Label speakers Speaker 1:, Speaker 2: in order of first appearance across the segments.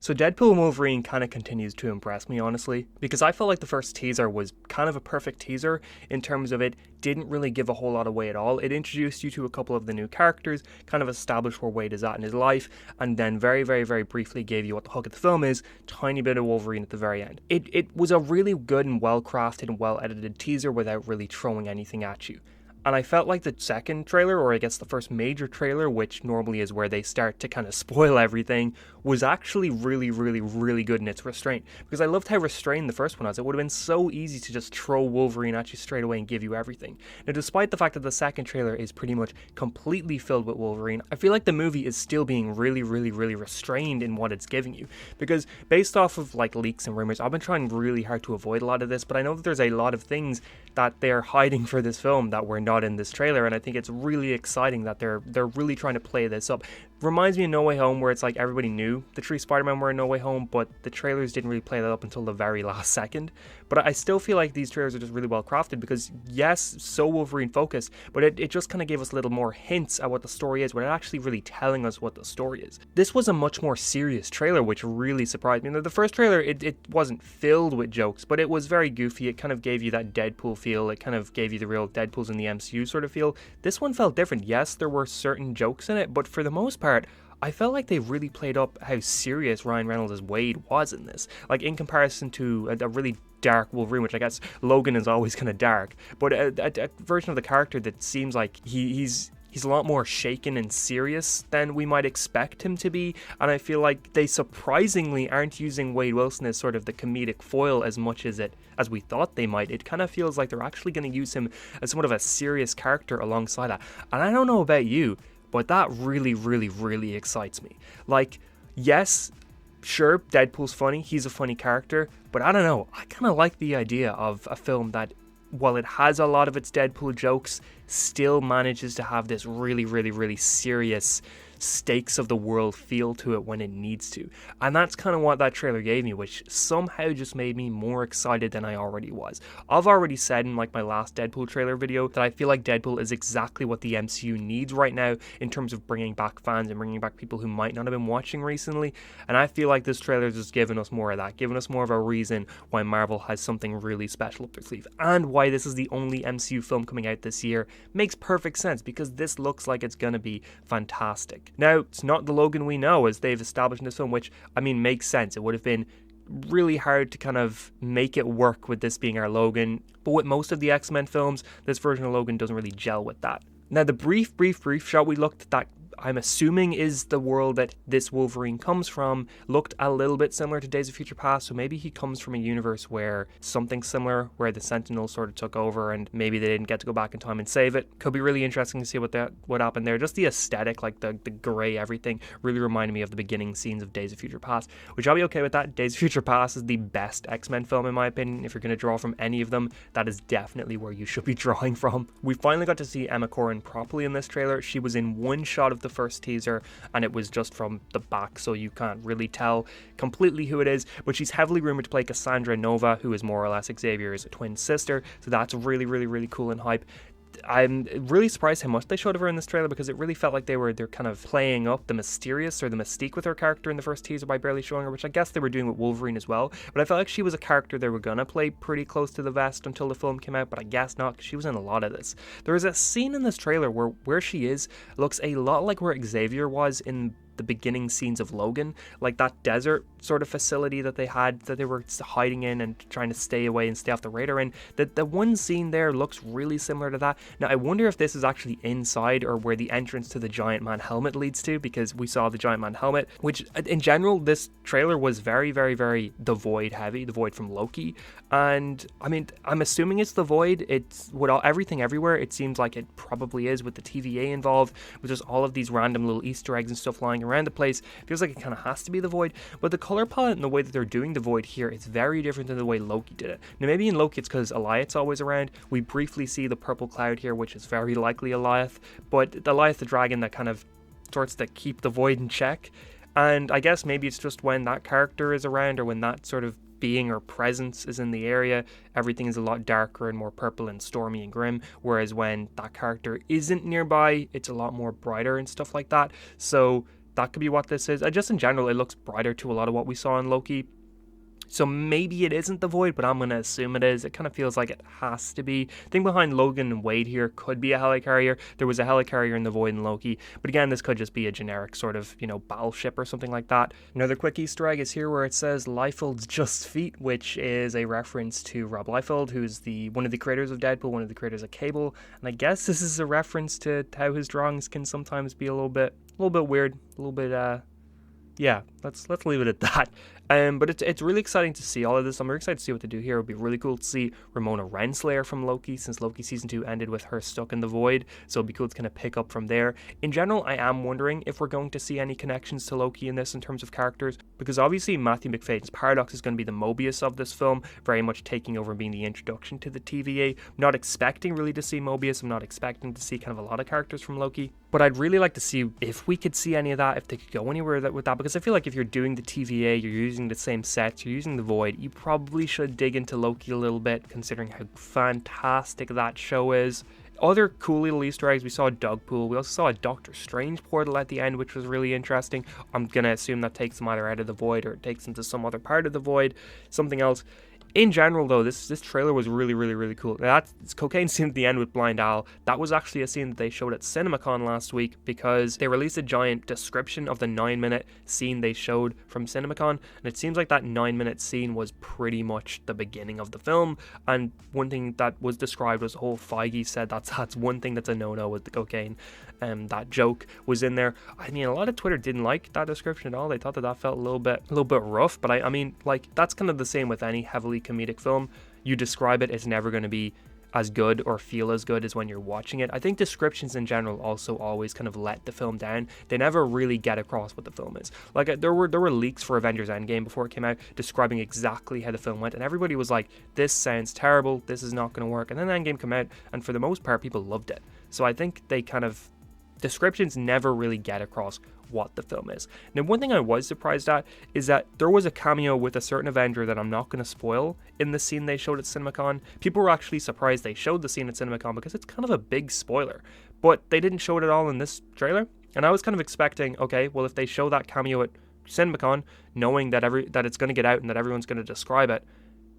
Speaker 1: So Deadpool Wolverine kind of continues to impress me, honestly, because I felt like the first teaser was kind of a perfect teaser in terms of it didn't really give a whole lot away at all. It introduced you to a couple of the new characters, kind of established where Wade is at in his life, and then very, very, very briefly gave you what the hook of the film is, tiny bit of Wolverine at the very end. It was a really good and well-crafted and well-edited teaser without really throwing anything at you. And I felt like the second trailer, or I guess the first major trailer, which normally is where they start to kind of spoil everything, was actually really, really, really good in its restraint. Because I loved how restrained the first one was. It would have been so easy to just throw Wolverine at you straight away and give you everything. Now, despite the fact that the second trailer is pretty much completely filled with Wolverine, I feel like the movie is still being really, really, really restrained in what it's giving you. Because based off of like leaks and rumors, I've been trying really hard to avoid a lot of this, but I know that there's a lot of things that they're hiding for this film that were not in this trailer, and I think it's really exciting that they're really trying to play this up. Reminds me of No Way Home, where it's like everybody knew the three Spider-Man were in No Way Home, but the trailers didn't really play that up until the very last second. But I still feel like these trailers are just really well crafted because, yes, so Wolverine focused, but it just kind of gave us a little more hints at what the story is without actually really telling us what the story is. This was a much more serious trailer, which really surprised me. The first trailer, it wasn't filled with jokes, but it was very goofy. It kind of gave you that Deadpool feel. It kind of gave you the real Deadpools in the MCU sort of feel. This one felt different. Yes, there were certain jokes in it, but for the most part, I felt like they really played up how serious Ryan Reynolds' Wade was in this. Like, in comparison to a really dark Wolverine, which I guess Logan is always kind of dark, but a version of the character that seems like he's a lot more shaken and serious than we might expect him to be, and I feel like they surprisingly aren't using Wade Wilson as sort of the comedic foil as much as we thought they might. It kind of feels like they're actually going to use him as somewhat of a serious character alongside that, and I don't know about you, but that really, really, really excites me. Like, yes, sure, Deadpool's funny, he's a funny character, but I don't know, I kind of like the idea of a film that, while it has a lot of its Deadpool jokes, still manages to have this really, really, really serious stakes of the world feel to it when it needs to. And that's kind of what that trailer gave me, which somehow just made me more excited than I already was. I've already said in like my last Deadpool trailer video that I feel like Deadpool is exactly what the MCU needs right now in terms of bringing back fans and bringing back people who might not have been watching recently. And I feel like this trailer is just giving us more of that, giving us more of a reason why Marvel has something really special up their sleeve, and why this is the only MCU film coming out this year makes perfect sense, because this looks like it's going to be fantastic. Now, it's not the Logan we know, as they've established in this film, which, I mean, makes sense. It would have been really hard to kind of make it work with this being our Logan, but with most of the X-Men films, this version of Logan doesn't really gel with that. Now, the brief shot we looked at that I'm assuming is the world that this Wolverine comes from, looked a little bit similar to Days of Future Past, so maybe he comes from a universe where something similar, where the Sentinels sort of took over and maybe they didn't get to go back in time and save it. Could be really interesting to see what happened there. Just the aesthetic, like the grey everything, really reminded me of the beginning scenes of Days of Future Past, which I'll be okay with that. Days of Future Past is the best X-Men film in my opinion. If you're going to draw from any of them, that is definitely where you should be drawing from. We finally got to see Emma Corrin properly in this trailer. She was in one shot of the first teaser, and it was just from the back, so you can't really tell completely who it is, but she's heavily rumored to play Cassandra Nova, who is more or less Xavier's twin sister, so that's really, really, really cool and hype. I'm really surprised how much they showed of her in this trailer, because it really felt like they're kind of playing up the mysterious or the mystique with her character in the first teaser by barely showing her, which I guess they were doing with Wolverine as well, but I felt like she was a character they were gonna play pretty close to the vest until the film came out, but I guess not, because she was in a lot of this. There is a scene in this trailer where she is looks a lot like where Xavier was in the beginning scenes of Logan, like that desert sort of facility that they had, that they were hiding in and trying to stay away and stay off the radar in. The one scene there looks really similar to that. Now I wonder if this is actually inside or where the entrance to the Giant Man helmet leads to, because we saw the Giant Man helmet, which in general this trailer was very, very, very The Void heavy, The Void from Loki, and I mean, I'm assuming it's The Void. It's with everything everywhere, it seems like it probably is, with the TVA involved, with just all of these random little Easter eggs and stuff lying around the place. It feels like it kind of has to be The Void, but the color palette and the way that they're doing The Void here is very different than the way Loki did it. Now maybe in Loki it's because Alioth's always around. We briefly see the purple cloud here, which is very likely Alioth, but Alioth the dragon that kind of starts to keep the Void in check, and I guess maybe it's just when that character is around, or when that sort of being or presence is in the area, everything is a lot darker and more purple and stormy and grim, whereas when that character isn't nearby, it's a lot more brighter and stuff like that. So that could be what this is. Just in general, it looks brighter to a lot of what we saw in Loki. So maybe it isn't the Void, but I'm going to assume it is. It kind of feels like it has to be. The thing behind Logan and Wade here could be a helicarrier. There was a helicarrier in the Void and Loki. But again, this could just be a generic sort of, battleship or something like that. Another quick Easter egg is here where it says Liefeld's Just Feet, which is a reference to Rob Liefeld, who's one of the creators of Deadpool, one of the creators of Cable. And I guess this is a reference to how his drawings can sometimes be a little bit weird, a little bit, yeah, let's leave it at that. But it's really exciting to see all of this. I'm really excited to see what they do here. It would be really cool to see Ramona Renslayer from Loki, since Loki Season 2 ended with her stuck in the Void, so it'd be cool to kind of pick up from there. In general, I am wondering if we're going to see any connections to Loki in this in terms of characters, because obviously Matthew MacFayden's Paradox is going to be the Mobius of this film, very much taking over and being the introduction to the TVA. I'm not expecting really to see Mobius. I'm not expecting to see kind of a lot of characters from Loki, but I'd really like to see if we could see any of that, if they could go anywhere with that, because I feel like if you're doing the TVA, you're using the same sets, you're using the Void, you probably should dig into Loki a little bit, considering how fantastic that show is. Other cool little Easter eggs, we saw a dog pool, we also saw a Doctor Strange portal at the end, which was really interesting. I'm gonna assume that takes them either out of the Void or it takes them to some other part of the Void, something else. In general, though, this trailer was really, really, really cool. Now, that's cocaine scene at the end with Blind Al. That was actually a scene that they showed at CinemaCon last week, because they released a giant description of the 9-minute scene they showed from CinemaCon, and it seems like that 9-minute scene was pretty much the beginning of the film. And one thing that was described was the whole Feige said that's one thing that's a no-no with the cocaine. That joke was in there. I mean, a lot of Twitter didn't like that description at all. They thought that felt a little bit rough. But I mean, like, that's kind of the same with any heavily comedic film. You describe it, it's never going to be as good or feel as good as when you're watching it. I think descriptions in general also always kind of let the film down. They never really get across what the film is. Like, there were leaks for Avengers Endgame before it came out describing exactly how the film went, and everybody was like, this sounds terrible, this is not going to work. And then Endgame came out, and for the most part, people loved it. So I think descriptions never really get across what the film is. Now, one thing I was surprised at is that there was a cameo with a certain Avenger that I'm not going to spoil in the scene they showed at CinemaCon. People were actually surprised they showed the scene at CinemaCon because it's kind of a big spoiler, but they didn't show it at all in this trailer. And I was kind of expecting, okay, well, if they show that cameo at CinemaCon, knowing that it's going to get out and that everyone's going to describe it,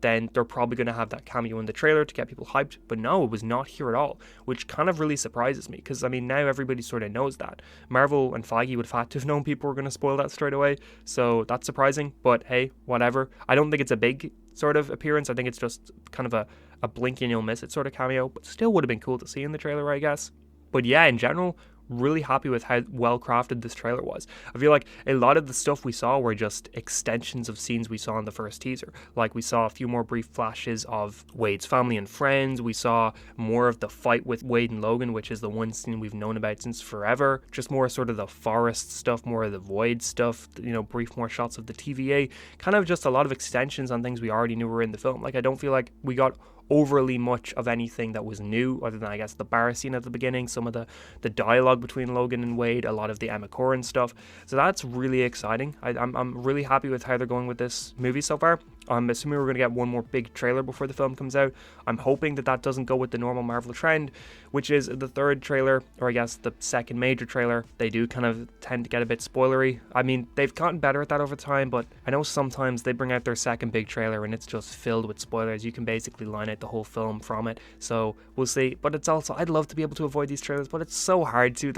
Speaker 1: then they're probably going to have that cameo in the trailer to get people hyped. But no, it was not here at all, which kind of really surprises me, because I mean, now everybody sort of knows that. Marvel and Feige would have had to have known people were going to spoil that straight away, so that's surprising, but hey, whatever. I don't think it's a big sort of appearance. I think it's just kind of a blink and you'll miss it sort of cameo, but still would have been cool to see in the trailer, I guess. But yeah, in general, really happy with how well crafted this trailer was. I feel like a lot of the stuff we saw were just extensions of scenes we saw in the first teaser. Like, we saw a few more brief flashes of Wade's family and friends. We saw more of the fight with Wade and Logan, which is the one scene we've known about since forever. Just more sort of the forest stuff, more of the Void stuff, brief more shots of the TVA. Kind of just a lot of extensions on things we already knew were in the film. Like, I don't feel like we got overly much of anything that was new, other than I guess the bar scene at the beginning, some of the dialogue between Logan and Wade, a lot of the Emma Corrin stuff. So that's really exciting. I'm really happy with how they're going with this movie so far. I'm assuming we're going to get one more big trailer before the film comes out. I'm hoping that doesn't go with the normal Marvel trend, which is the third trailer, or I guess the second major trailer. They do kind of tend to get a bit spoilery. I mean, they've gotten better at that over time, but I know sometimes they bring out their second big trailer and it's just filled with spoilers. You can basically line out the whole film from it. So we'll see. But it's also, I'd love to be able to avoid these trailers, but it's so hard to.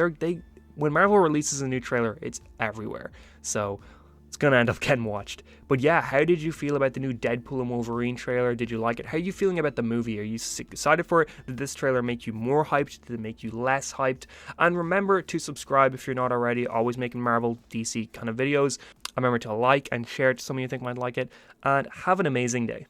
Speaker 1: When Marvel releases a new trailer, it's everywhere. So it's going to end up getting watched. But yeah, how did you feel about the new Deadpool and Wolverine trailer? Did you like it? How are you feeling about the movie? Are you excited for it? Did this trailer make you more hyped? Did it make you less hyped? And remember to subscribe if you're not already. Always making Marvel, DC kind of videos. Remember to like and share it to someone you think might like it. And have an amazing day.